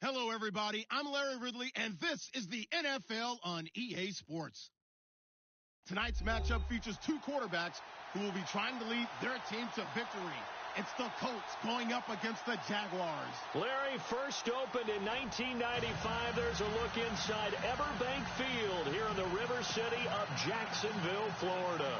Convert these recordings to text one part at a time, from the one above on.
Hello, everybody. I'm Larry Ridley, and this is the NFL on EA Sports. Tonight's matchup features two quarterbacks who will be trying to lead their team to victory. It's the Colts going up against the Jaguars. Larry, first opened in 1995. There's a look inside Everbank Field here in the River City of Jacksonville, Florida.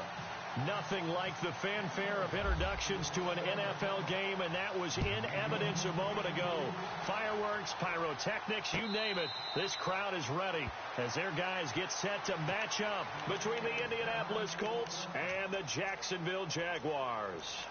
Nothing like the fanfare of introductions to an NFL game, and that was in evidence a moment ago. Fireworks, pyrotechnics, you name it. This crowd is ready as their guys get set to match up between the Indianapolis Colts and the Jacksonville Jaguars.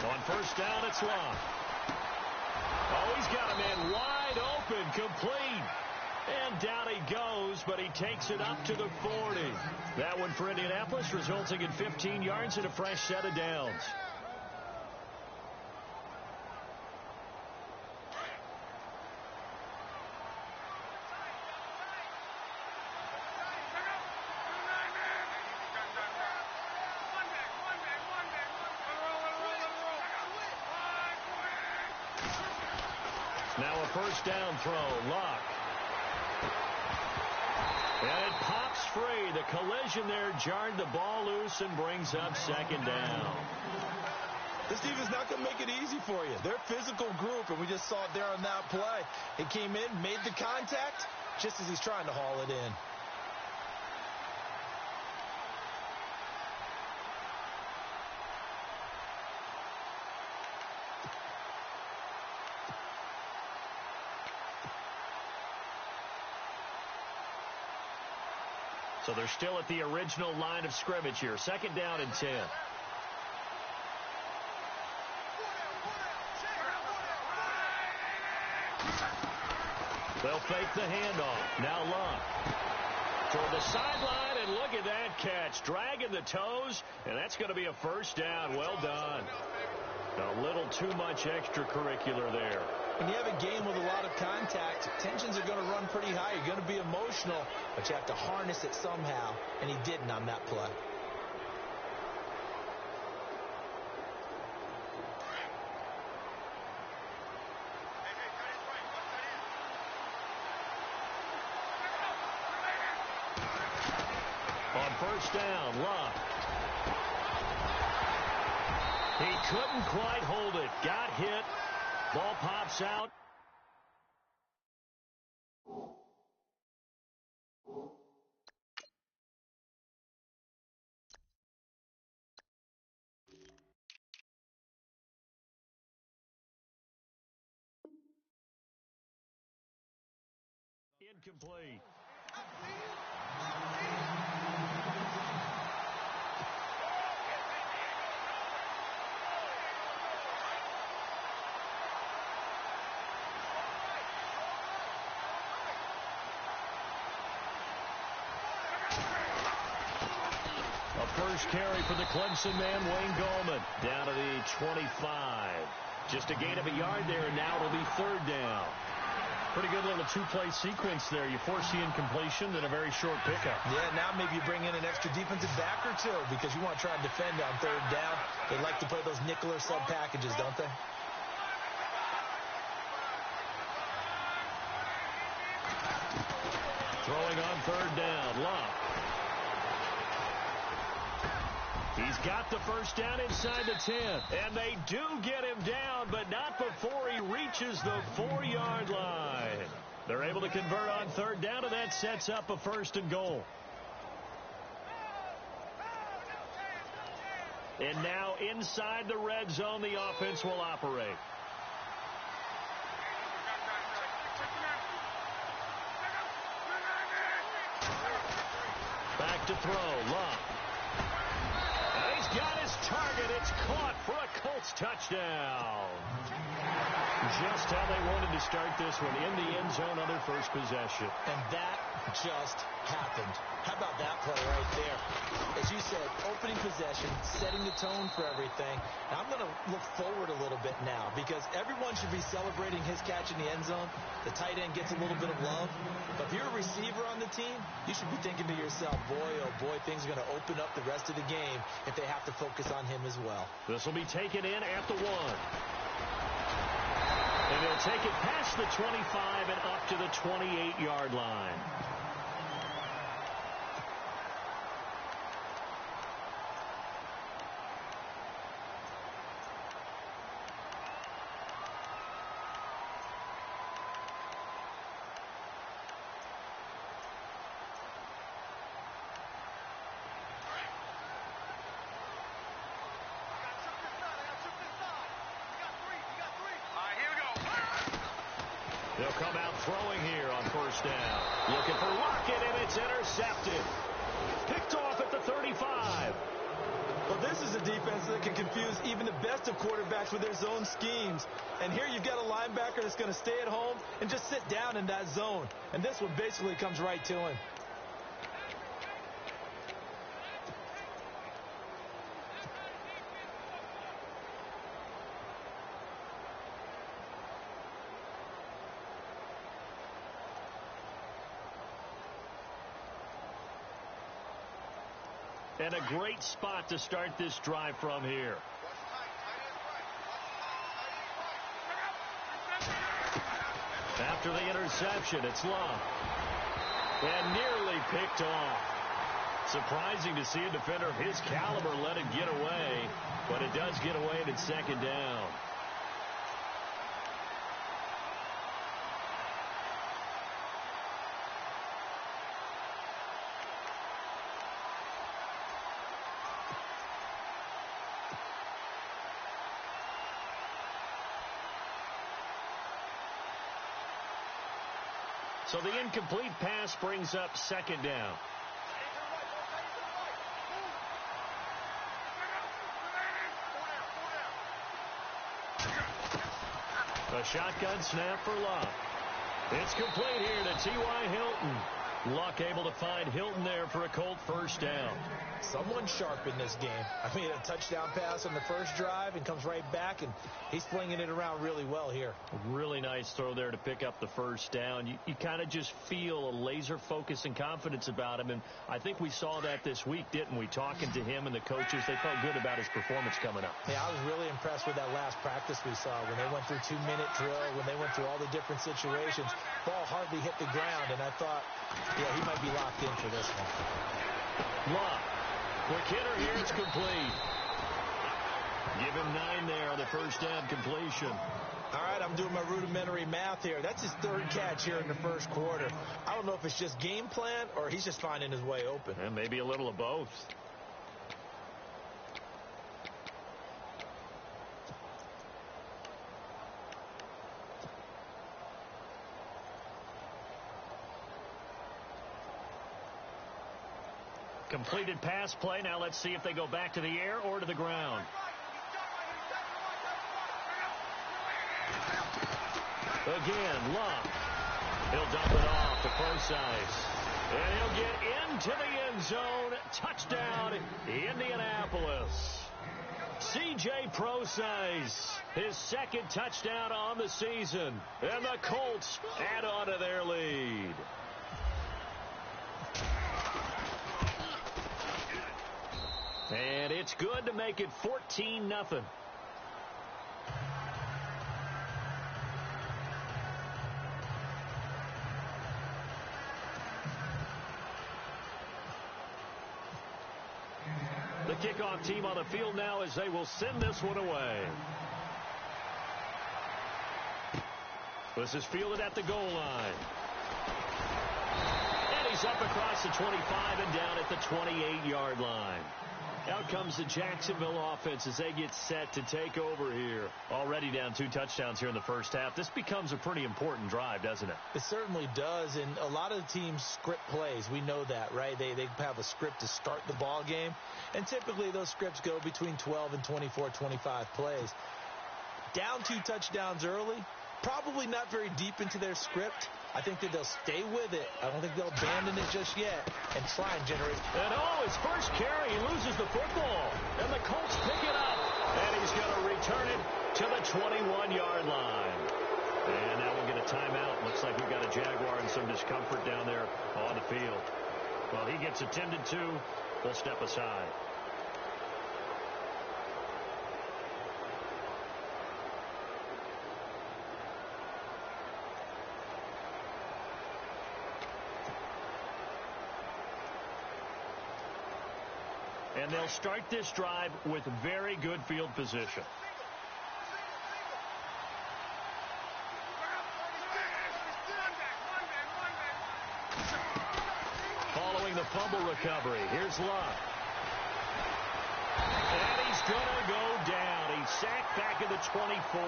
On first down, it's Locke. Oh, he's got a man wide open, complete. And down he goes, but he takes it up to the 40. That one for Indianapolis, resulting in 15 yards and a fresh set of downs. Now a first down throw. Luck. And it pops free. The collision there jarred the ball loose and brings up second down. This defense not going to make it easy for you. They're a physical group, and we just saw it there on that play. He came in, made the contact, just as he's trying to haul it in. So they're still at the original line of scrimmage here. Second down and 10. They'll fake the handoff. Now Luck. Toward the sideline, and look at that catch. Dragging the toes, and that's going to be a first down. Well done. A little too much extracurricular there. When you have a game with a lot of contact, tensions are going to run pretty high. You're going to be emotional, but you have to harness it somehow, and he didn't on that play. On first down, Luck. He couldn't quite hold it. Got hit. Ball pops out. Incomplete. A first carry for the Clemson man, Wayne Gallman, down to the 25. Just a gain of a yard there, and now it'll be third down. Pretty good little two-play sequence there. You force the incompletion, then a very short pickup. Yeah, now maybe you bring in an extra defensive back or two because you want to try and defend on third down. They like to play those nickel or sub packages, don't they? Throwing on third down, Luck. He's got the first down inside the 10. And they do get him down, but not before he reaches the 4-yard line. They're able to convert on third down, and that sets up a first and goal. And now inside the red zone, the offense will operate. Back to throw, Luck. He's got his target. It's caught for a Colts touchdown. Just how they wanted to start this one, in the end zone on their first possession. And that just happened. How about that play right there? As you said, opening possession, setting the tone for everything. Now I'm going to look forward a little bit now because everyone should be celebrating his catch in the end zone. The tight end gets a little bit of love. But if you're a receiver on the team, you should be thinking to yourself, boy, oh boy, things are going to open up the rest of the game if they have to focus on him as well. This will be taken in at the 1. And he'll take it past the 25 and up to the 28-yard line. They'll come out throwing here on first down. Looking for Lockett, and it's intercepted. Picked off at the 35. Well, this is a defense that can confuse even the best of quarterbacks with their zone schemes. And here you've got a linebacker that's going to stay at home and just sit down in that zone. And this one basically comes right to him. And a great spot to start this drive from here. after the interception. It's Love. And nearly picked off. Surprising to see a defender of his caliber let it get away, but it does get away and it's second down. So the incomplete pass brings up second down. A shotgun snap for Luck. It's complete here to T.Y. Hilton. Luck able to find Hilton there for a Colt first down. Someone sharp in this game. I mean, a touchdown pass on the first drive and comes right back, and he's flinging it around really well here. A really nice throw there to pick up the first down. You kind of just feel a laser focus and confidence about him, and I think we saw that this week, didn't we? Talking to him and the coaches, they felt good about his performance coming up. Yeah, I was really impressed with that last practice we saw when they went through 2-minute drill, when they went through all the different situations. Ball hardly hit the ground, and I thought, yeah, he might be locked in for this one. Luck. Quick hitter here, it's complete. Give him 9 there on the first down completion. All right, I'm doing my rudimentary math here. That's his third catch here in the first quarter. I don't know if it's just game plan or he's just finding his way open. And maybe a little of both. Completed pass play. Now let's see if they go back to the air or to the ground. Again, Luck. He'll dump it off to Procise. And he'll get into the end zone. Touchdown, Indianapolis. C.J. Procise, his second touchdown on the season. And the Colts add on to their lead. And it's good to make it 14-0. The kickoff team on the field now as they will send this one away. This is fielded at the goal line. And he's up across the 25 and down at the 28-yard line. Out comes the Jacksonville offense as they get set to take over here. Already down 2 touchdowns here in the first half. This becomes a pretty important drive, doesn't it? It certainly does, and a lot of teams script plays. We know that, right? They have a script to start the ball game, and typically those scripts go between 12 and 24, 25 plays. Down 2 touchdowns early, probably not very deep into their script. I think that they'll stay with it. I don't think they'll abandon it just yet and try and generate. And his first carry, he loses the football. And the Colts pick it up. And he's going to return it to the 21-yard line. And now we'll get a timeout. Looks like we've got a Jaguar in some discomfort down there on the field. Well, he gets attended to. We'll step aside. And they'll start this drive with very good field position. Following the fumble recovery, here's Luck. And he's going to go down. He's sacked back at the 24.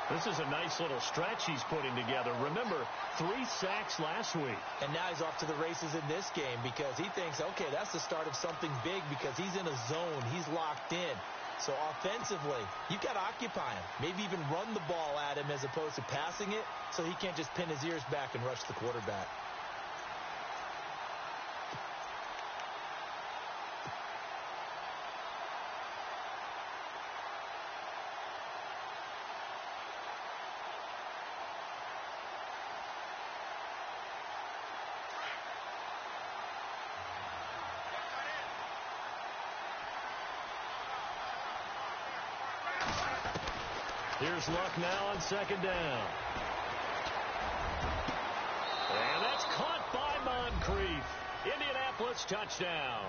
This is a nice little stretch he's putting together. Remember, 3 sacks last week. And now he's off to the races in this game because he thinks, okay, that's the start of something big because he's in a zone. He's locked in. So offensively, you've got to occupy him. Maybe even run the ball at him as opposed to passing it so he can't just pin his ears back and rush the quarterback. Here's Luck now on second down. Moncrief. Indianapolis touchdown.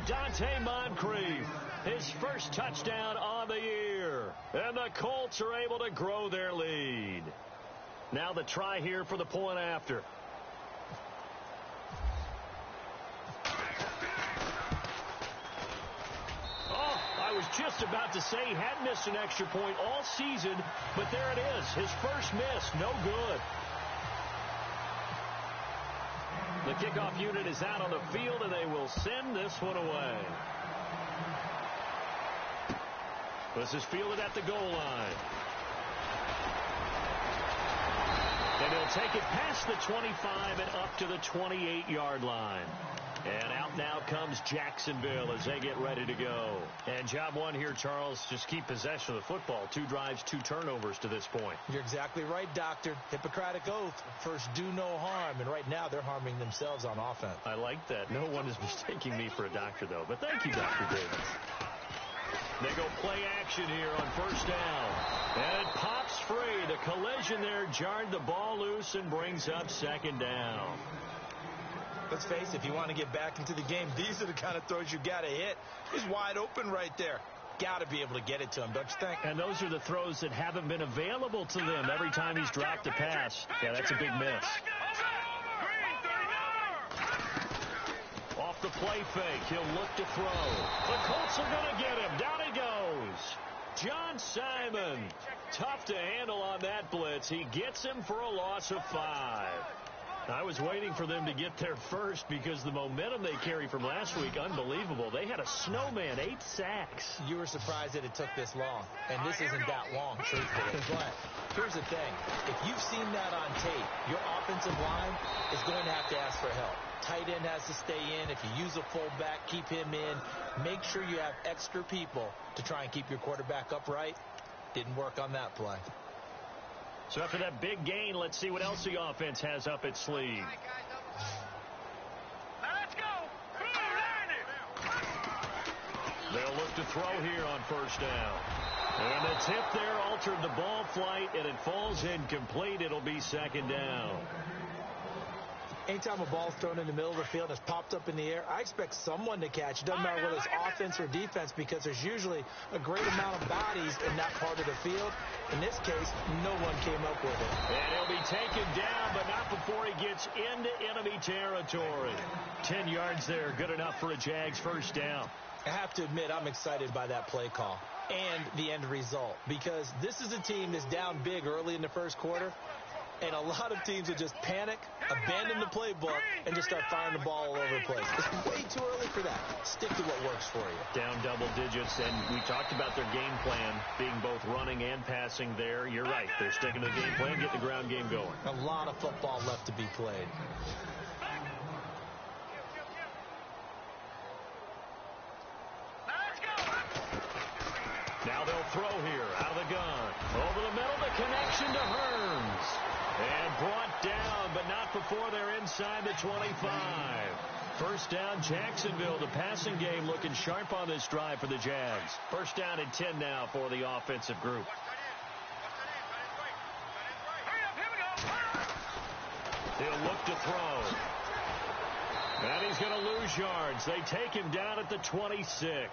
Dante Moncrief, his first touchdown on the year. And the Colts are able to grow their lead. Now the try here for the point after. Oh, I was just about to say he had missed an extra point all season, but there it is. His first miss, no good. The kickoff unit is out on the field, and they will send this one away. This is fielded at the goal line. And he'll take it past the 25 and up to the 28-yard line. And out now comes Jacksonville as they get ready to go. And job one here, Charles, just keep possession of the football. 2 drives, 2 turnovers to this point. You're exactly right, Doctor. Hippocratic oath. First, do no harm. And right now, they're harming themselves on offense. I like that. No one is mistaking me for a doctor, though. But thank you, Dr. Davis. They go play action here on first down. And it pops free. The collision there jarred the ball loose and brings up second down. Let's face it, if you want to get back into the game, these are the kind of throws you got to hit. He's wide open right there. Got to be able to get it to him, don't you think? And those are the throws that haven't been available to them every time he's dropped a pass. Yeah, that's a big miss. Off the play fake, he'll look to throw. The Colts are going to get him. Down he goes. John Simon. Tough to handle on that blitz. He gets him for a loss of 5. I was waiting for them to get there first because the momentum they carry from last week, unbelievable. They had a snowman, 8 sacks. You were surprised that it took this long, and this isn't that long, truthfully. But here's the thing. If you've seen that on tape, your offensive line is going to have to ask for help. Tight end has to stay in. If you use a fullback, keep him in. Make sure you have extra people to try and keep your quarterback upright. Didn't work on that play. So after that big gain, let's see what else the offense has up its sleeve. Let's go. They'll look to throw here on first down. And the tip there altered the ball flight, and it falls incomplete. It'll be second down. Anytime a ball's thrown in the middle of the field and it's popped up in the air, I expect someone to catch. It doesn't matter whether it's offense or defense because there's usually a great amount of bodies in that part of the field. In this case, no one came up with it. And he'll be taken down, but not before he gets into enemy territory. 10 yards there, good enough for a Jags first down. I have to admit, I'm excited by that play call and the end result because this is a team that's down big early in the first quarter. And a lot of teams will just panic, abandon the playbook, and just start firing the ball all over the place. It's way too early for that. Stick to what works for you. Down double digits, and we talked about their game plan being both running and passing there. You're right. They're sticking to the game plan, getting the ground game going. A lot of football left to be played. Now they'll throw here out of the gun. Over the middle, the connection to Hearns. And brought down, but not before they're inside the 25. First down, Jacksonville. The passing game looking sharp on this drive for the Jags. First down and 10 now for the offensive group. He'll look to throw. And he's going to lose yards. They take him down at the 26.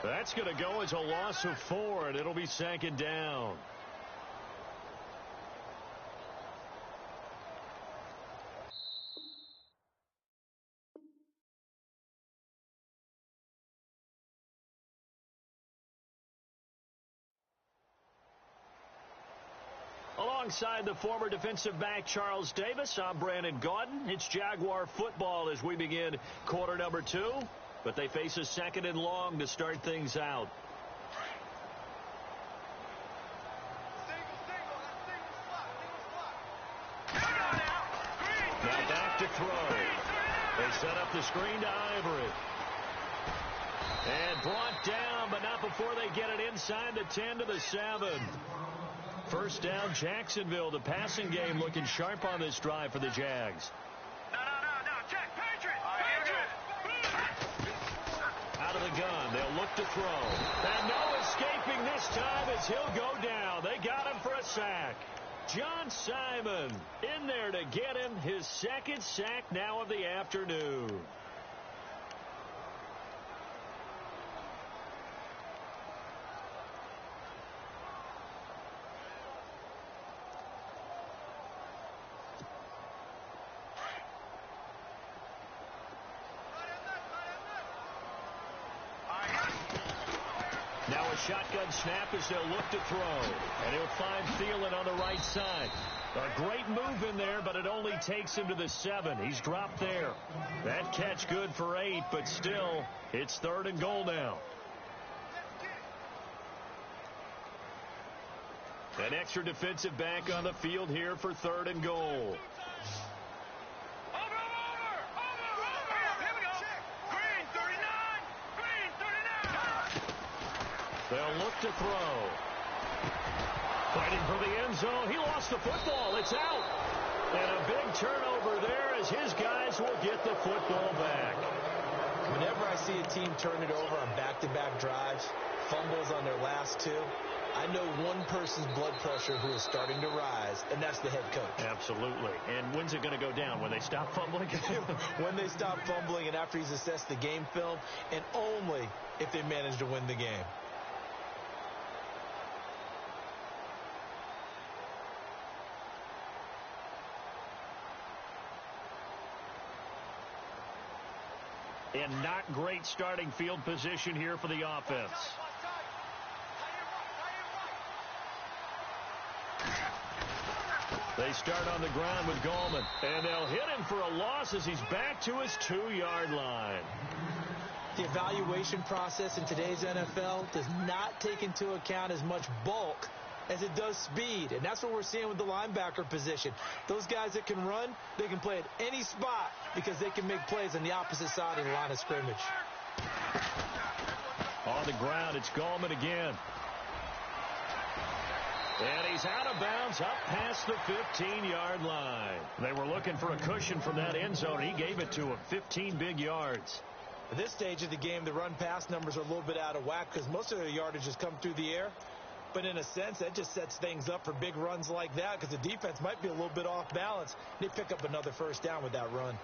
That's going to go as a loss of 4, and it'll be second down. Alongside the former defensive back Charles Davis, I'm Brandon Gaudin. It's Jaguar football as we begin quarter number 2. But they face a second and long to start things out. Now back to throw. They set up the screen to Ivory. And brought down, but not before they get it inside the 10 to the 7. First down, Jacksonville. The passing game looking sharp on this drive for the Jags. No. Check. Patriot. Out of the gun. They'll look to throw. And no escaping this time as he'll go down. They got him for a sack. John Simon in there to get him his second sack now of the afternoon. Now a shotgun snap as they'll look to throw. And he'll find Thielen on the right side. A great move in there, but it only takes him to the 7. He's dropped there. That catch good for 8, but still, it's 3rd and goal now. An extra defensive back on the field here for 3rd and goal. They'll look to throw. Fighting for the end zone. He lost the football. It's out. And a big turnover there as his guys will get the football back. Whenever I see a team turn it over on back-to-back drives, fumbles on their last 2, I know one person's blood pressure who is starting to rise, and that's the head coach. Absolutely. And when's it going to go down? When they stop fumbling? When they stop fumbling and after he's assessed the game film, and only if they manage to win the game. And not great starting field position here for the offense. They start on the ground with Gallman. And they'll hit him for a loss as he's back to his 2-yard line. The evaluation process in today's NFL does not take into account as much bulk as it does speed. And that's what we're seeing with the linebacker position. Those guys that can run, they can play at any spot because they can make plays on the opposite side of the line of scrimmage. On the ground, it's Gallman again. And he's out of bounds up past the 15-yard line. They were looking for a cushion from that end zone. He gave it to him, 15 big yards. At this stage of the game, the run-pass numbers are a little bit out of whack because most of their yardage has come through the air. But in a sense, that just sets things up for big runs like that because the defense might be a little bit off balance. They pick up another first down with that run.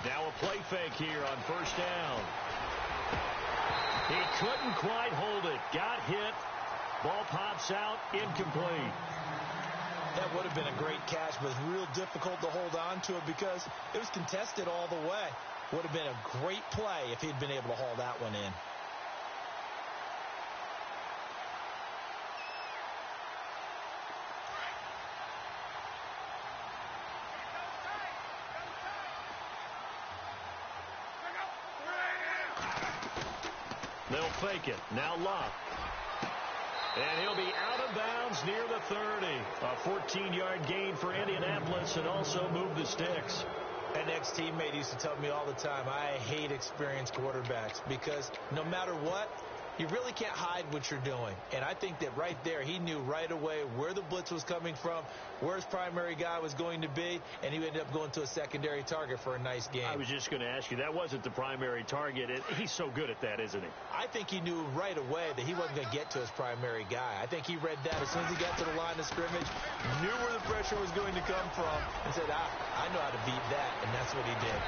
Now a play fake here on first down. He couldn't quite hold it. Got hit. Ball pops out. Incomplete. That would have been a great catch, but it's real difficult to hold on to it because it was contested all the way. Would have been a great play if he'd been able to haul that one in. They'll fake it. Now Locke. And he'll be out of bounds near the 30. A 14-yard gain for Indianapolis and also move the sticks. An ex-teammate used to tell me all the time, I hate experienced quarterbacks because no matter what, you really can't hide what you're doing. And I think that right there, he knew right away where the blitz was coming from, where his primary guy was going to be, and he ended up going to a secondary target for a nice game. I was just going to ask you, that wasn't the primary target. He's so good at that, isn't he? I think he knew right away that he wasn't going to get to his primary guy. I think he read that as soon as he got to the line of scrimmage, knew where the pressure was going to come from, and said, I know how to beat that, and that's what he did.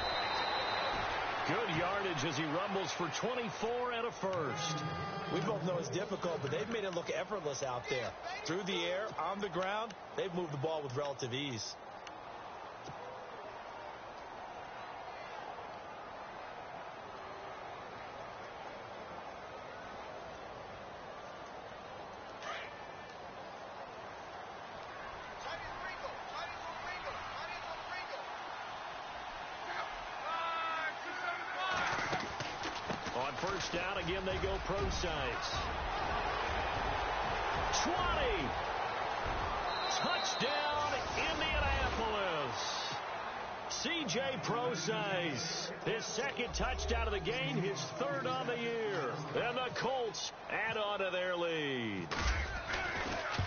Good yardage as he rumbles for 24 and a first. We both know it's difficult, but they've made it look effortless out there. Through the air, on the ground, they've moved the ball with relative ease. First down, again, they go pro sides. 20. Touchdown, Indianapolis. C.J. Procise, his second touchdown of the game, his third on the year. And the Colts add on to their lead.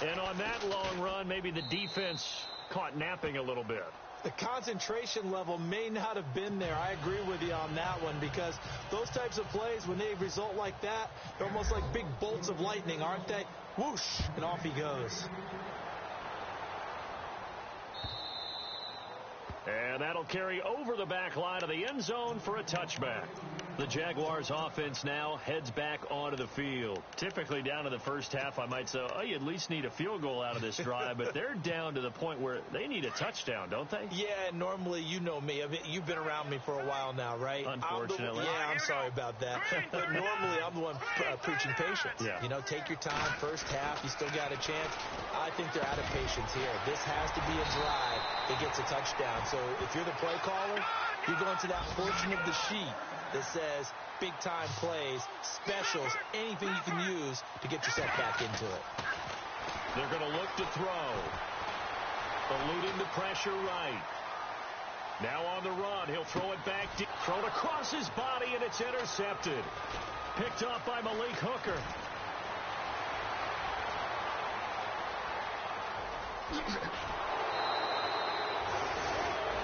And on that long run, maybe the defense caught napping a little bit. The concentration level may not have been there. I agree with you on that one, because those types of plays, when they result like that, they're almost like big bolts of lightning, aren't they? Whoosh, and off he goes. And that'll carry over the back line of the end zone for a touchback. The Jaguars offense now heads back onto the field. Typically down to the first half, I might say, oh, you at least need a field goal out of this drive, but they're down to the point where they need a touchdown, don't they? Yeah, and normally, you know me. I mean, you've been around me for a while now, right? Unfortunately. I'm sorry about that. But normally, I'm the one preaching patience. Yeah. You know, take your time. First half, you still got a chance. I think they're out of patience here. This has to be a drive that gets a touchdown. So if you're the play caller, you're going to that portion of the sheet that says big-time plays, specials, anything you can use to get yourself back into it. They're going to look to throw. Eluding the pressure right. Now on the run. He'll throw it back deep. Thrown across his body, and it's intercepted. Picked off by Malik Hooker.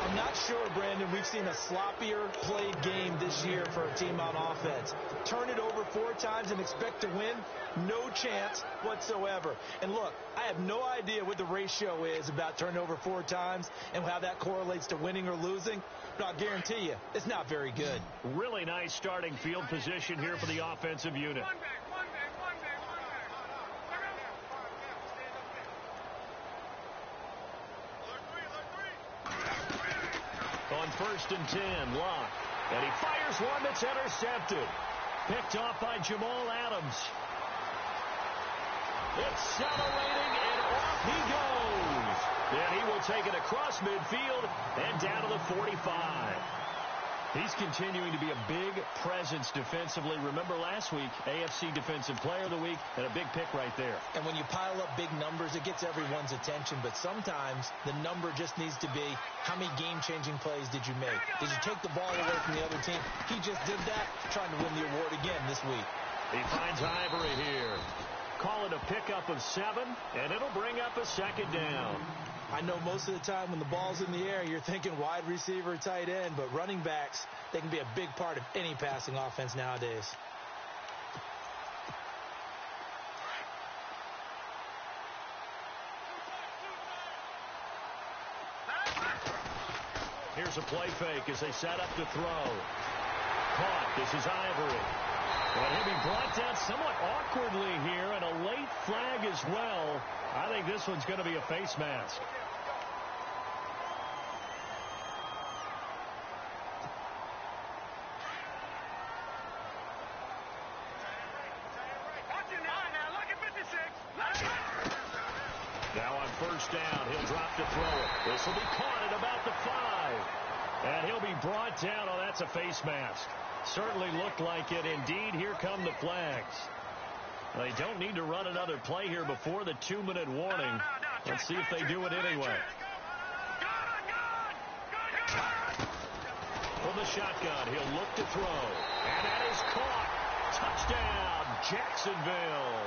I'm not sure, Brandon, we've seen a sloppier played game this year for a team on offense. Turn it over 4 times and expect to win? No chance whatsoever. And look, I have no idea what the ratio is about turning over 4 times and how that correlates to winning or losing, but I'll guarantee you, it's not very good. Really nice starting field position here for the offensive unit. On 1st and 10, Locke. And he fires one that's intercepted. Picked off by Jamal Adams. Accelerating, and off he goes. And he will take it across midfield and down to the 45. He's continuing to be a big presence defensively. Remember last week, AFC Defensive Player of the Week, and a big pick right there. And when you pile up big numbers, it gets everyone's attention. But sometimes the number just needs to be, how many game-changing plays did you make? Did you take the ball away from the other team? He just did that, trying to win the award again this week. He finds Ivory here. Call it a pickup of 7, and it'll bring up a 2nd down. I know most of the time when the ball's in the air, you're thinking wide receiver, tight end, but running backs, they can be a big part of any passing offense nowadays. Here's a play fake as they set up to throw. Caught. This is Ivory. And he'll be brought down somewhat awkwardly here, and a late flag as well. I think this one's going to be a face mask. Now on 1st down, he'll drop to throw it. This will be caught at about the 5. And he'll be brought down. Oh, that's a face mask. Certainly looked like it. Indeed, here come the flags. They don't need to run another play here before the 2-minute warning. Let's see if they do it anyway. From the shotgun, he'll look to throw. And that is caught. Touchdown, Jacksonville.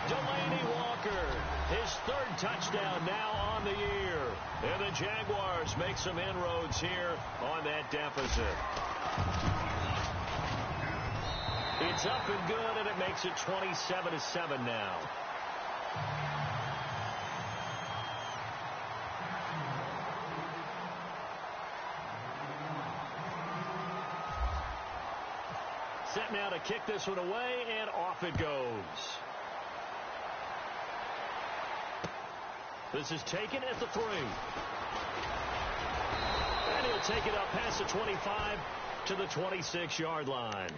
Delaney Walker, his 3rd touchdown now on the year. And the Jaguars make some inroads here on that deficit. It's up and good, and it makes it 27-7 now. Set now to kick this one away, and off it goes. This is taken at the 3. And he'll take it up past the 25 to the 26-yard line.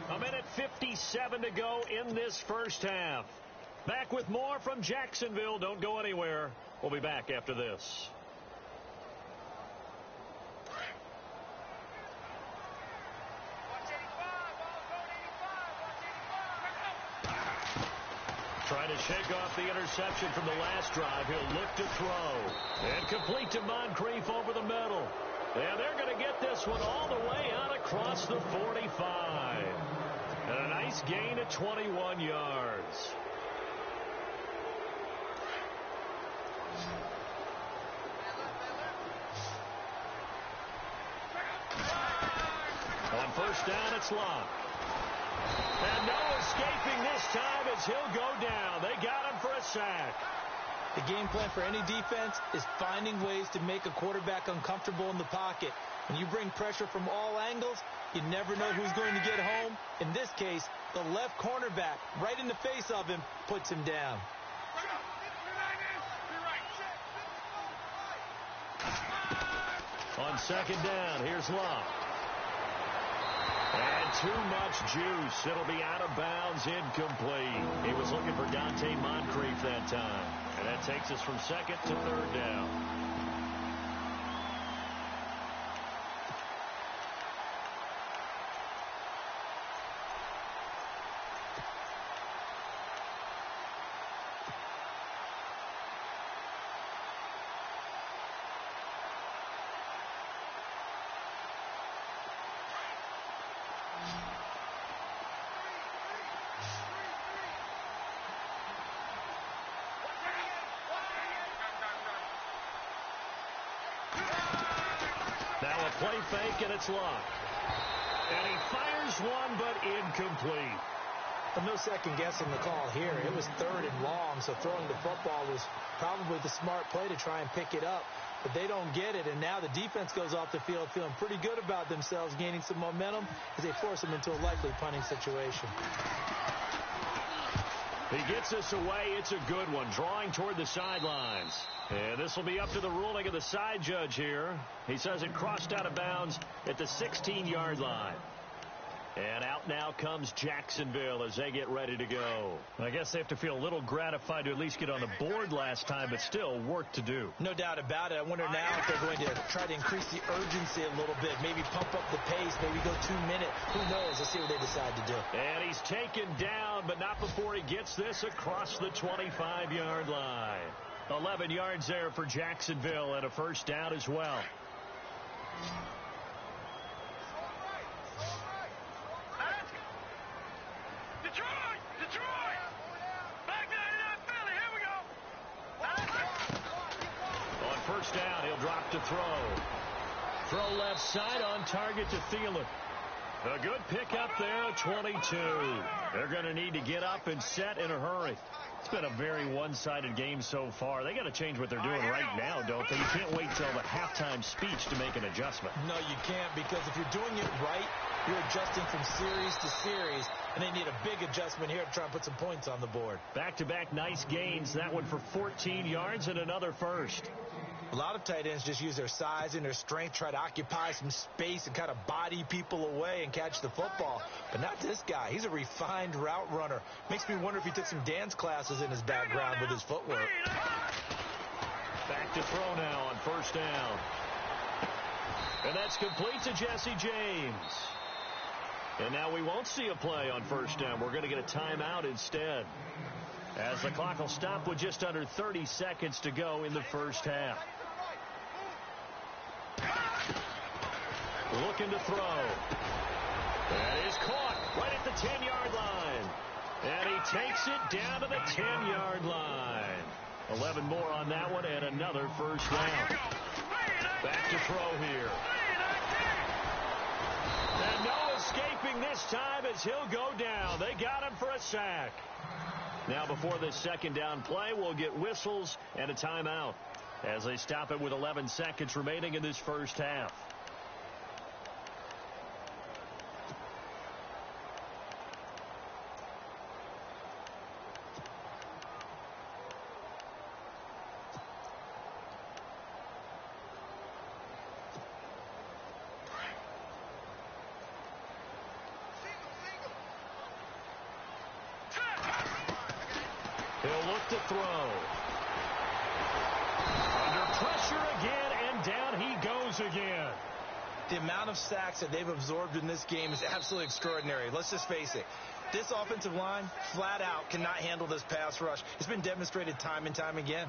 1:57 to go in this first half. Back with more from Jacksonville. Don't go anywhere. We'll be back after this. Trying to shake off the interception from the last drive. He'll look to throw. And Complete to Moncrief over the middle. And they're going to get this one all the way out across the 45. And a nice gain of 21 yards. On first down, it's Locke. And no escaping this time as he'll go down. They got him for a sack. The game plan for any defense is finding ways to make a quarterback uncomfortable in the pocket. When you bring pressure from all angles, you never know who's going to get home. In this case, the left cornerback, right in the face of him, puts him down. On second down, here's Locke. And too much juice. It'll be out of bounds, incomplete. He was looking for Dante Moncrief that time. And that takes us from second to third down. Now a play fake, and it's Locke. And he fires one, but incomplete. But no second guessing the call here. It was third and long, so throwing the football was probably the smart play to try and pick it up. But they don't get it, and now the defense goes off the field feeling pretty good about themselves, gaining some momentum as they force them into a likely punting situation. He gets this away. It's a good one, drawing toward the sidelines. And this will be up to the ruling of the side judge here. He says it crossed out of bounds at the 16-yard line. And out now comes Jacksonville as they get ready to go. I guess they have to feel a little gratified to at least get on the board last time, but still work to do. No doubt about it. I wonder now if they're going to try to increase the urgency a little bit, maybe pump up the pace, maybe go 2 minutes. Who knows? Let's see what they decide to do. And he's taken down, but not before he gets this across the 25-yard line. 11 yards there for Jacksonville and a first down as well. First down, he'll drop to throw. Throw left side on target to Thielen. A good pick up there, 22. They're going to need to get up and set in a hurry. It's been a very one-sided game so far. They got to change what they're doing right now, don't they? You can't wait till the halftime speech to make an adjustment. No, you can't, because if you're doing it right, you're adjusting from series to series, and they need a big adjustment here to try and put some points on the board. Back-to-back nice gains. That one for 14 yards and another first. A lot of tight ends just use their size and their strength, try to occupy some space and kind of body people away and catch the football. But not this guy. He's a refined route runner. Makes me wonder if he took some dance classes in his background with his footwork. Back to throw now on first down. And that's complete to Jesse James. And now we won't see a play on first down. We're going to get a timeout instead, as the clock will stop with just under 30 seconds to go in the first half. Looking to throw. That is caught right at the 10-yard line. And he takes it down to the 10-yard line. 11 more on that one and another first down. Back to throw here. And no escaping this time as he'll go down. They got him for a sack. Now before this second down play, we'll get whistles and a timeout as they stop it with 11 seconds remaining in this first half. He'll look to throw. Under pressure again, and down he goes again. The amount of sacks that they've absorbed in this game is absolutely extraordinary. Let's just face it. This offensive line, flat out, cannot handle this pass rush. It's been demonstrated time and time again.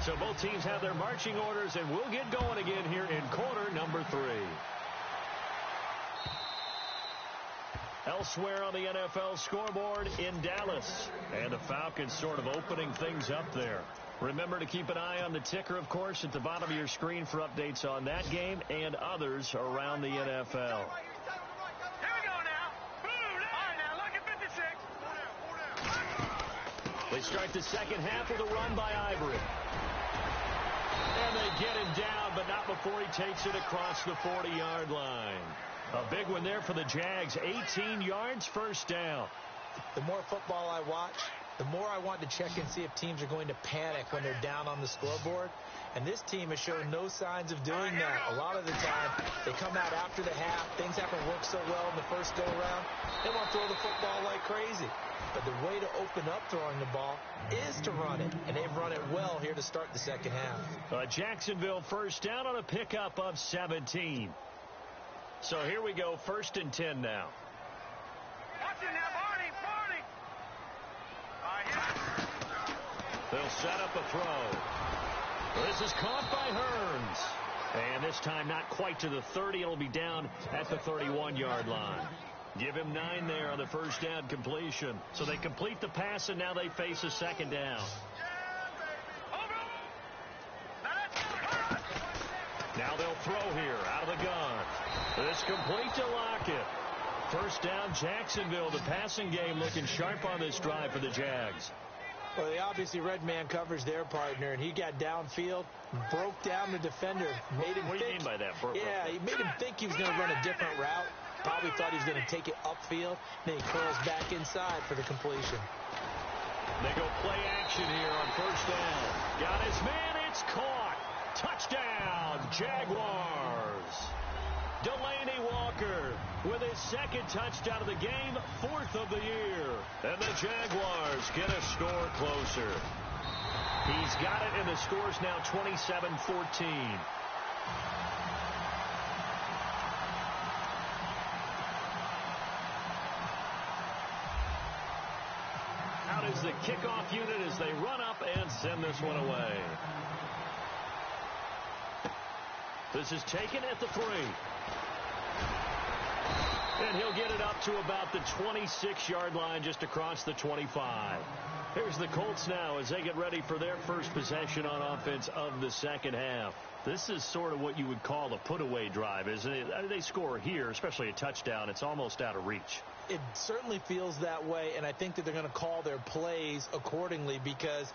So both teams have their marching orders, and we'll get going again here in quarter number 3. Elsewhere on the NFL scoreboard in Dallas. And the Falcons sort of opening things up there. Remember to keep an eye on the ticker, of course, at the bottom of your screen for updates on that game and others around the NFL. Here we go now. Boom! All right, now look at 56. They start the second half with a run by Ivory. And they get him down, but not before he takes it across the 40-yard line. A big one there for the Jags. 18 yards, first down. The more football I watch, the more I want to check and see if teams are going to panic when they're down on the scoreboard. And this team has shown no signs of doing that. A lot of the time, they come out after the half. Things haven't worked so well in the first go-around. They want to throw the football like crazy. But the way to open up throwing the ball is to run it. And they've run it well here to start the second half. Jacksonville first down on a pickup of 17. So here we go, 1st and 10 now. Watch it now, Barney. They'll set up a throw. This is caught by Hearns. And this time not quite to the 30. It'll be down at the 31-yard line. Give him 9 there on the first down completion. So they complete the pass, and now they face a second down. Now they'll throw here out of the gun. This complete to Lockett. First down, Jacksonville. The passing game looking sharp on this drive for the Jags. Well, they obviously read man coverage their partner, and he got downfield, broke down the defender, made him What do you mean by that? Yeah, he made him think he was going to run a different route. Probably thought he was going to take it upfield. Then he curls back inside for the completion. They go play action here on first down. Got his man. It's caught. Touchdown, Jaguars. Delaney Walker with his second touchdown of the game, 4th of the year. And the Jaguars get a score closer. He's got it, and the score's now 27-14. Out is the kickoff unit as they run up and send this one away. This is taken at the 3. And he'll get it up to about the 26-yard line, just across the 25. Here's the Colts now as they get ready for their first possession on offense of the second half. This is sort of what you would call a put-away drive, isn't it? They score here, especially a touchdown. It's almost out of reach. It certainly feels that way, and I think that they're going to call their plays accordingly, because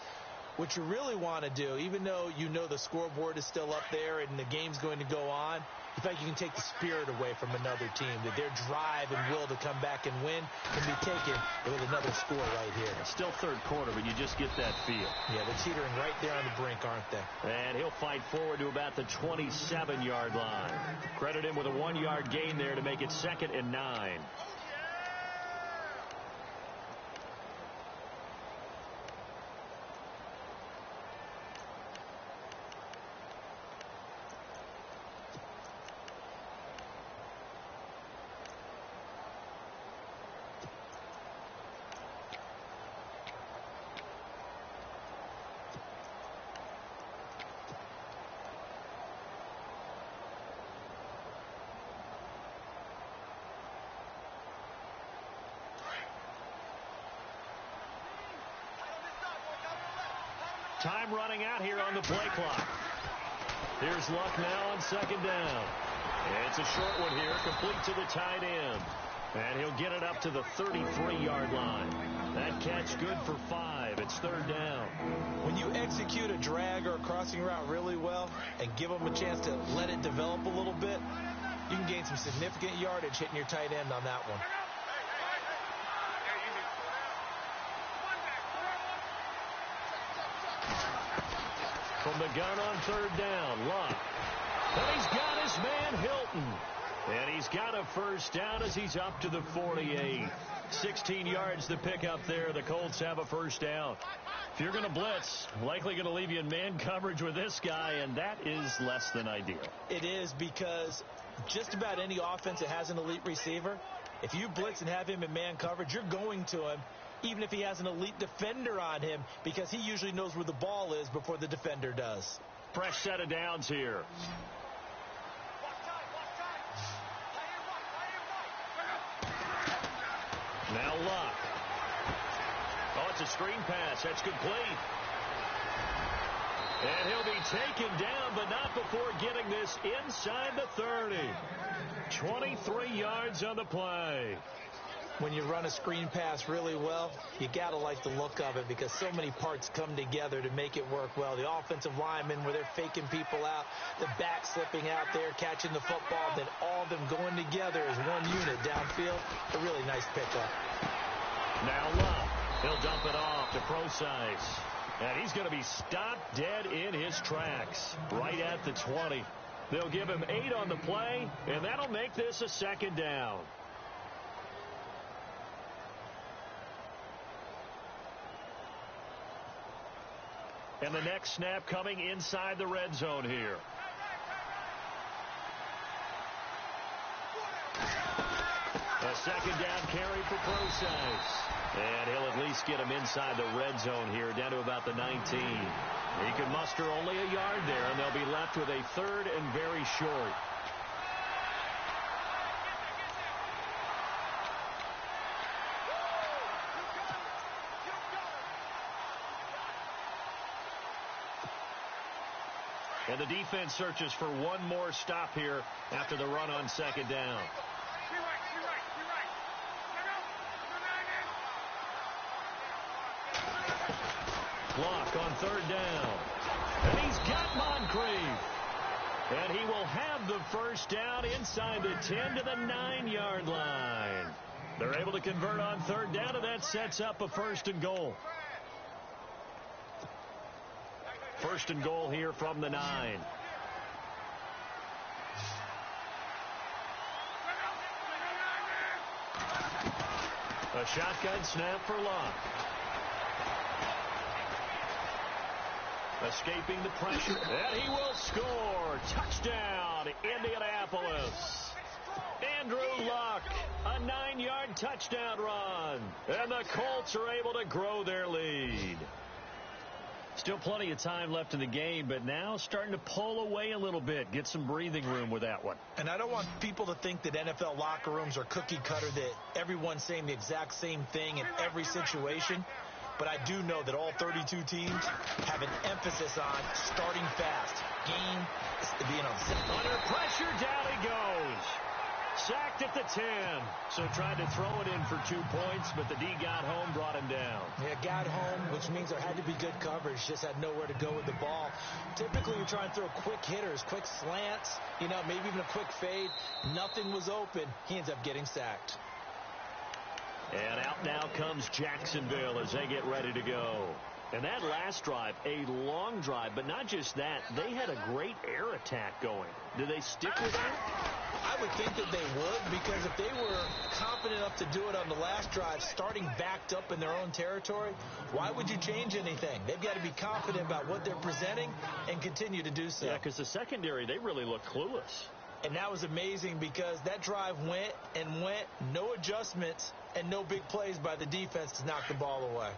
what you really want to do, even though you know the scoreboard is still up there and the game's going to go on, you think you can take the spirit away from another team, that their drive and will to come back and win can be taken with another score right here. It's still third quarter, but you just get that feel. Yeah, they're teetering right there on the brink, aren't they? And he'll fight forward to about the 27-yard line. Credit him with a 1-yard gain there to make it 2nd and 9. Time running out here on the play clock. Here's Luck now on second down. It's a short one here, complete to the tight end. And he'll get it up to the 33-yard line. That catch good for 5. It's third down. When you execute a drag or a crossing route really well and give them a chance to let it develop a little bit, you can gain some significant yardage hitting your tight end on that one. From the gun on third down, Luck. And he's got his man Hilton. And he's got a first down as he's up to the 48. 16 yards to pick up there. The Colts have a first down. If you're going to blitz, likely going to leave you in man coverage with this guy, and that is less than ideal. It is, because just about any offense that has an elite receiver, if you blitz and have him in man coverage, you're going to him, even if he has an elite defender on him, because he usually knows where the ball is before the defender does. Fresh set of downs here. Now Luck. Oh, it's a screen pass. That's complete. And he'll be taken down, but not before getting this inside the 30. 23 yards on the play. When you run a screen pass really well, you got to like the look of it because so many parts come together to make it work well. The offensive linemen, where they're faking people out, the back slipping out there, catching the football, then all of them going together as one unit downfield. A really nice pickup. Now Luck. He'll dump it off to Procise. And he's going to be stopped dead in his tracks right at the 20. They'll give him 8 on the play, and that'll make this a second down. And the next snap coming inside the red zone here. A second down carry for Procise. And he'll at least get him inside the red zone here, down to about the 19. He can muster only a yard there, and they'll be left with a third and very short. And the defense searches for one more stop here after the run on second down. Block on third down. And he's got Moncrief. And he will have the first down inside the 10 to the 9-yard line. They're able to convert on third down, and that sets up a first and goal. First and goal here from the 9. A shotgun snap for Luck. Escaping the pressure, and he will score. Touchdown, Indianapolis. Andrew Luck, a 9-yard touchdown run. And the Colts are able to grow their lead. Still plenty of time left in the game, but now starting to pull away a little bit. Get some breathing room with that one. And I don't want people to think that NFL locker rooms are cookie cutter, that everyone's saying the exact same thing in every situation. But I do know that all 32 teams have an emphasis on starting fast. Game is being on set. Under pressure, down he goes. Sacked at the 10. So tried to throw it in for 2 points, but the D got home, brought him down. Yeah, got home, which means there had to be good coverage. Just had nowhere to go with the ball. Typically, you try and throw quick hitters, quick slants, maybe even a quick fade. Nothing was open. He ends up getting sacked. And out now comes Jacksonville as they get ready to go. And that last drive, a long drive, but not just that. They had a great air attack going. Do they stick with that? I would think that they would, because if they were confident enough to do it on the last drive, starting backed up in their own territory, why would you change anything? They've got to be confident about what they're presenting and continue to do so. Yeah, because the secondary, they really look clueless. And that was amazing because that drive went and went, no adjustments, and no big plays by the defense to knock the ball away.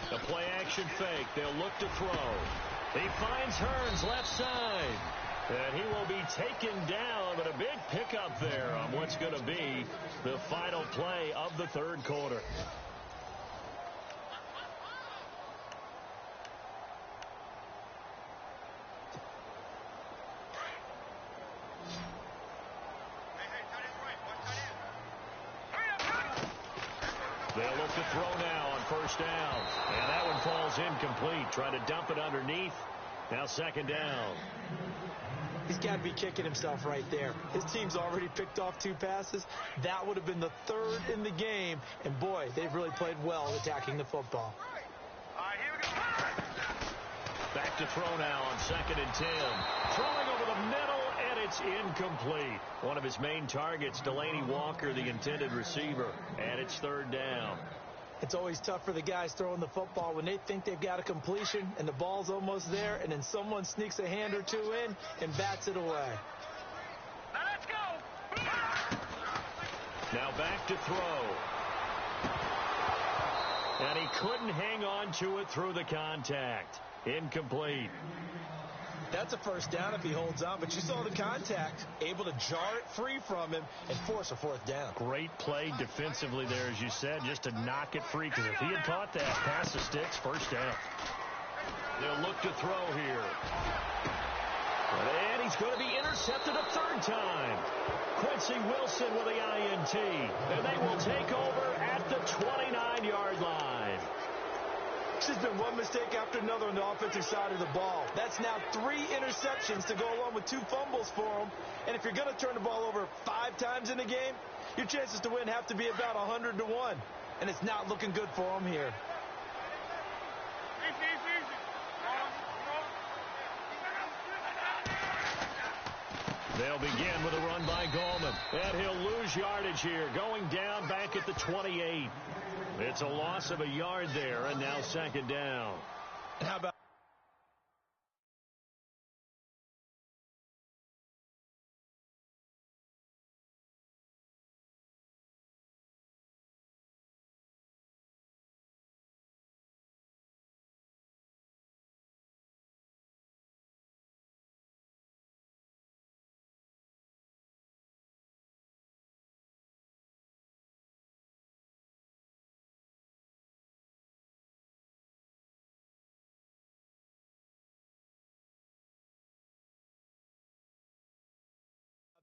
The play-action fake. They'll look to throw. He finds Hearns left side. And he will be taken down, but a big pickup there on what's going to be the final play of the third quarter. They'll look to throw now on first down. And that one falls incomplete. Trying to dump it underneath. Now second down. He's got to be kicking himself right there. His team's already picked off 2 passes. That would have been the 3rd in the game. And, boy, they've really played well attacking the football. Back to throw now on 2nd and 10. Throwing over the middle, and it's incomplete. One of his main targets, Delaney Walker, the intended receiver. And it's 3rd down. It's always tough for the guys throwing the football when they think they've got a completion and the ball's almost there, and then someone sneaks a hand or 2 in and bats it away. Let's go. Now back to throw. And he couldn't hang on to it through the contact. Incomplete. That's a first down if he holds on, but you saw the contact. Able to jar it free from him and force a fourth down. Great play defensively there, as you said, just to knock it free, because if he had caught that, pass the sticks, first down. They'll look to throw here. And he's going to be intercepted a third time. Quincy Wilson with the INT. And they will take over at the 29-yard line. It's just been one mistake after another on the offensive side of the ball. That's now 3 interceptions to go along with 2 fumbles for him. And if you're going to turn the ball over 5 times in a game, your chances to win have to be about 100 to 1. And it's not looking good for him here. They'll begin with a run by Gallman. And he'll lose yardage here, going down back at the 28. It's a loss of a yard there, and now second down. How about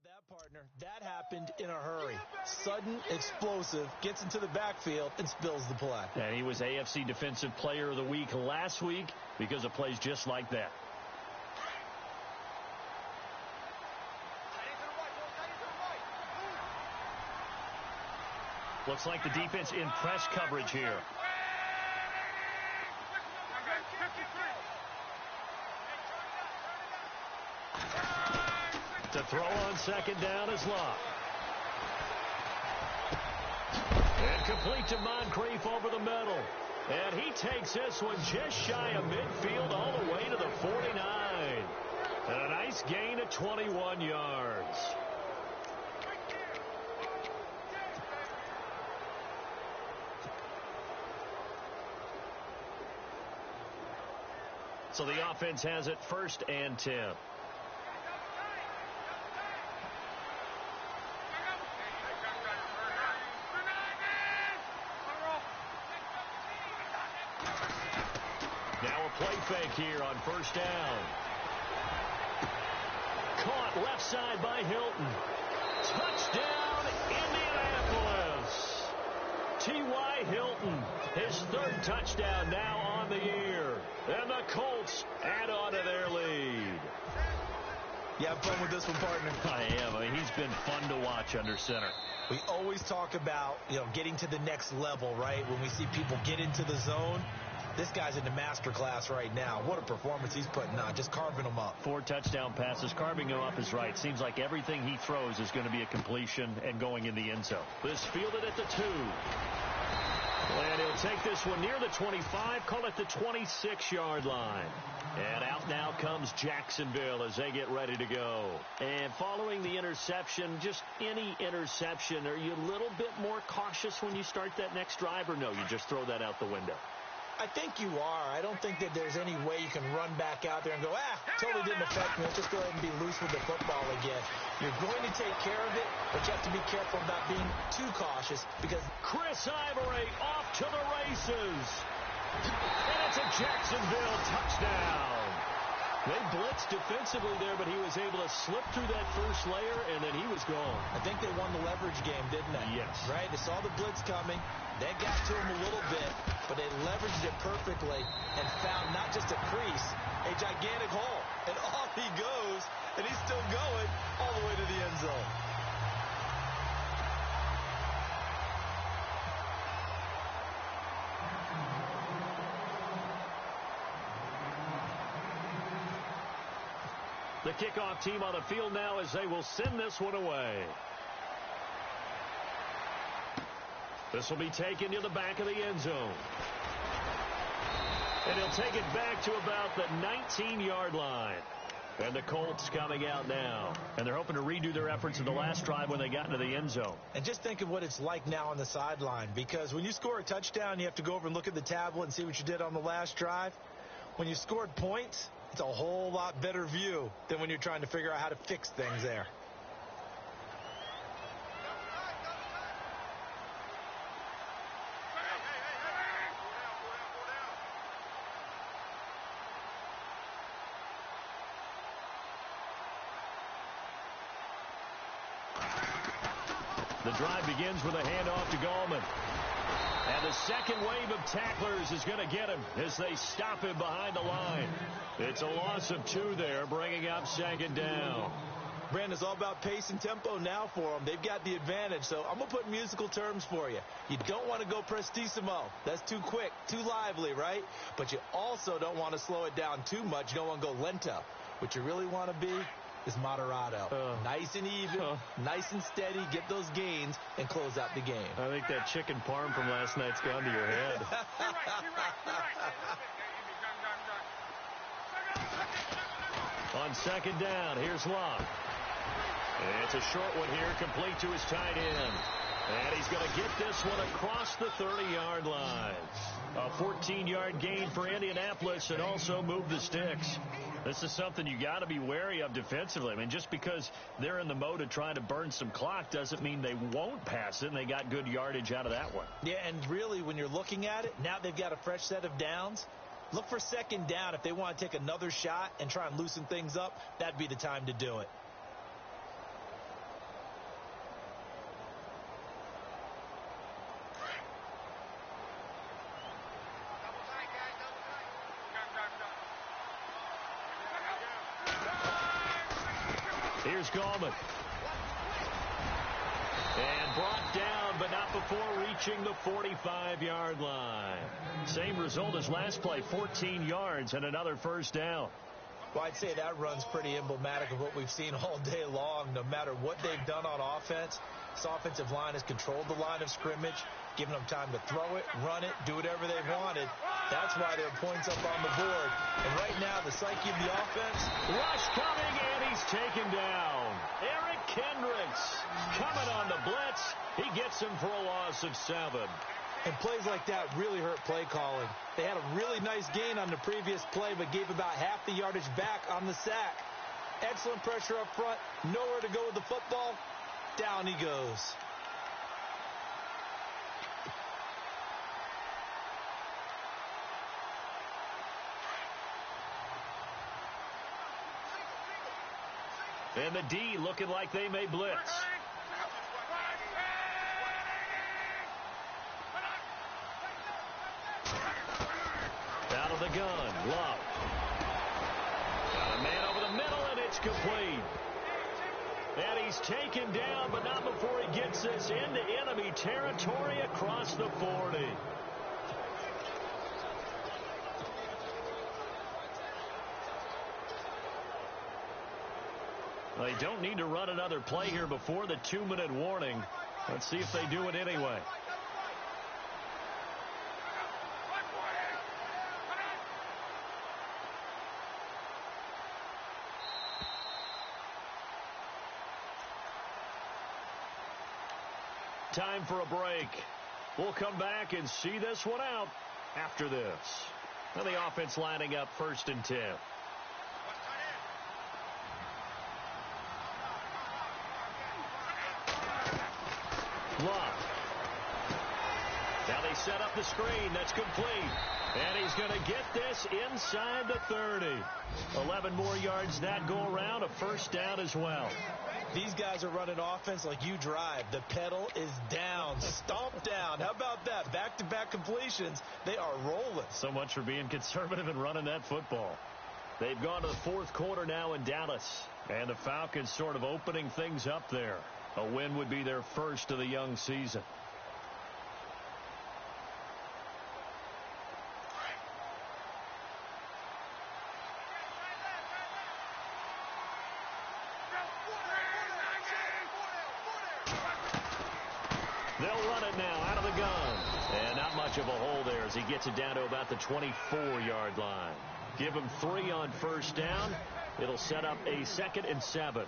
that, partner? That happened in a hurry. Sudden, explosive, gets into the backfield, and spills the play. And he was AFC Defensive Player of the Week last week because of plays just like that. Looks like the defense in press coverage here. To throw on second down is Locke. And complete to Moncrief over the middle. And he takes this one just shy of midfield all the way to the 49. And a nice gain of 21 yards. So the offense has it 1st and 10. Now a play fake here on 1st down. Caught left side by Hilton. Touchdown, Indianapolis. T.Y. Hilton, his 3rd touchdown now on the year. And the Colts add on to their lead. You have fun with this one, partner? I am. I mean, he's been fun to watch under center. We always talk about, getting to the next level, right? When we see people get into the zone. This guy's in the master class right now. What a performance he's putting on, just carving them up. 4 touchdown passes. Carving them up is right. Seems like everything he throws is going to be a completion and going in the end zone. This fielded at the 2. And he'll take this one near the 25, call it the 26-yard line. And out now comes Jacksonville as they get ready to go. And following the interception, just any interception, are you a little bit more cautious when you start that next drive, or no, you just throw that out the window? I think you are. I don't think that there's any way you can run back out there and go, totally didn't affect me. Let's just go ahead and be loose with the football again. You're going to take care of it, but you have to be careful about being too cautious because Chris Ivory off to the races. And it's a Jacksonville touchdown. They blitzed defensively there, but he was able to slip through that first layer, and then he was gone. I think they won the leverage game, didn't they? Yes. Right? They saw the blitz coming. They got to him a little bit, but they leveraged it perfectly and found not just a crease, a gigantic hole. And off he goes, and he's still going all the way to the end zone. The kickoff team on the field now as they will send this one away. This will be taken to the back of the end zone. And he'll take it back to about the 19-yard line. And the Colts coming out now. And they're hoping to redo their efforts in the last drive when they got into the end zone. And just think of what it's like now on the sideline. Because when you score a touchdown, you have to go over and look at the tablet and see what you did on the last drive. When you scored points, it's a whole lot better view than when you're trying to figure out how to fix things there. The drive begins with a handoff to Gallman. And the second wave of tacklers is going to get him as they stop him behind the line. It's a loss of 2 there, bringing up second down. Brandon, it's all about pace and tempo now for them. They've got the advantage, so I'm going to put musical terms for you. You don't want to go prestissimo. That's too quick, too lively, right? But you also don't want to slow it down too much. You don't want to go lento. What you really want to be is moderato. Nice and even, nice and steady, get those gains, and close out the game. I think that chicken parm from last night's gone to your head. On second down, here's Locke. It's a short one here, complete to his tight end. And he's going to get this one across the 30-yard line. A 14-yard gain for Indianapolis and also move the sticks. This is something you got to be wary of defensively. I mean, just because they're in the mode of trying to burn some clock doesn't mean they won't pass it, and they got good yardage out of that one. Yeah, and really, when you're looking at it, now they've got a fresh set of downs. Look for second down. If they want to take another shot and try and loosen things up, that'd be the time to do it. Here's Gallman. And brought down, but not before reaching the 45-yard line. Same result as last play, 14 yards and another first down. Well, I'd say that run's pretty emblematic of what we've seen all day long. No matter what they've done on offense, this offensive line has controlled the line of scrimmage, given them time to throw it, run it, do whatever they wanted. That's why there are points up on the board. And right now, the psyche of the offense. Rush coming, and he's taken down. Eric Kendricks coming on the blitz. He gets him for a loss of 7. And plays like that really hurt play calling. They had a really nice gain on the previous play, but gave about half the yardage back on the sack. Excellent pressure up front. Nowhere to go with the football. Down he goes. And the D looking like they may blitz. Out of the gun, Love. Got a man over the middle, and it's complete. And he's taken down, but not before he gets us into enemy territory across the 40. They don't need to run another play here before the 2-minute warning. Let's see if they do it anyway. Time for a break. We'll come back and see this one out after this. Now the offense lining up 1st and 10. Love. Now they set up the screen. That's complete. And he's going to get this inside the 30. 11 more yards that go around. A first down as well. These guys are running offense like you drive. The pedal is down. Stomp down. How about that? Back-to-back completions. They are rolling. So much for being conservative and running that football. They've gone to the 4th quarter now in Dallas. And the Falcons sort of opening things up there. A win would be their first of the young season. They'll run it now out of the gun. And not much of a hole there as he gets it down to about the 24-yard line. Give him 3 on first down. It'll set up a 2nd and 7.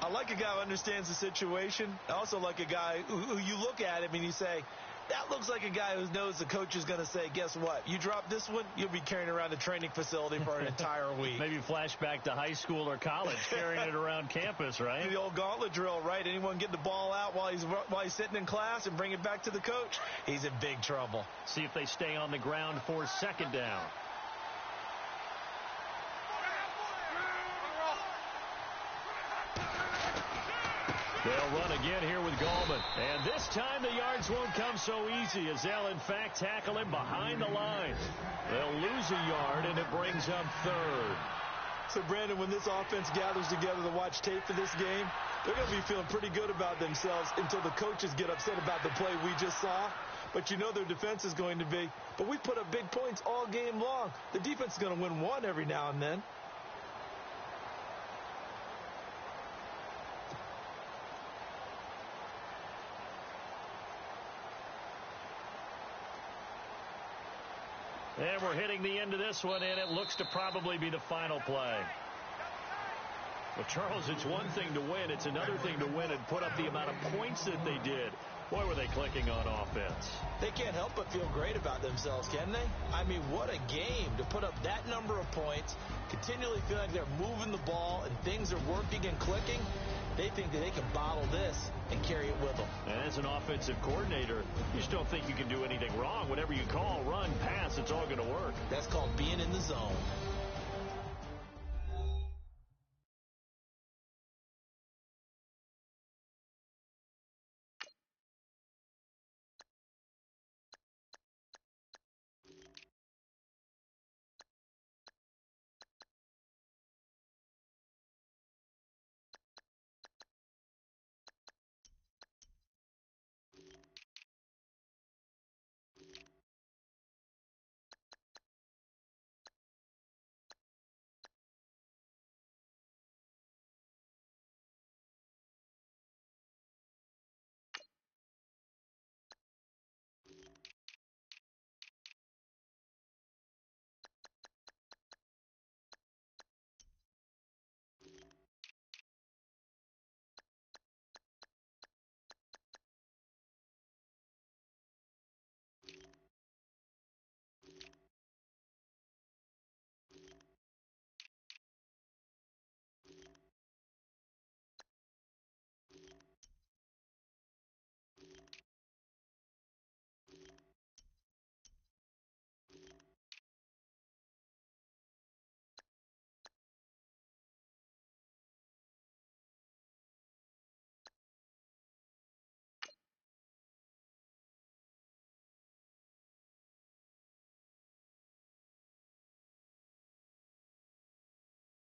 I like a guy who understands the situation. I also like a guy who you look at him and you say, that looks like a guy who knows the coach is going to say, guess what? You drop this one, you'll be carrying around the training facility for an entire week. Maybe flashback to high school or college, carrying it around campus, right? The old gauntlet drill, right? Anyone get the ball out while he's sitting in class and bring it back to the coach, he's in big trouble. See if they stay on the ground for 2nd down. They'll run again here with Gallman. And this time the yards won't come so easy as they'll, in fact, tackle him behind the line. They'll lose a yard, and it brings up 3rd. So, Brandon, when this offense gathers together to watch tape for this game, they're going to be feeling pretty good about themselves until the coaches get upset about the play we just saw. But you know their defense is going to be, but we put up big points all game long. The defense is going to win one every now and then. And we're hitting the end of this one, and it looks to probably be the final play. Well, Charles, it's one thing to win. It's another thing to win and put up the amount of points that they did. Boy, were they clicking on offense. They can't help but feel great about themselves, can they? I mean, what a game to put up that number of points, continually feel like they're moving the ball and things are working and clicking. They think that they can bottle this and carry it with them. And as an offensive coordinator, you just don't think you can do anything wrong. Whatever you call, run, pass, it's all going to work. That's called being in the zone.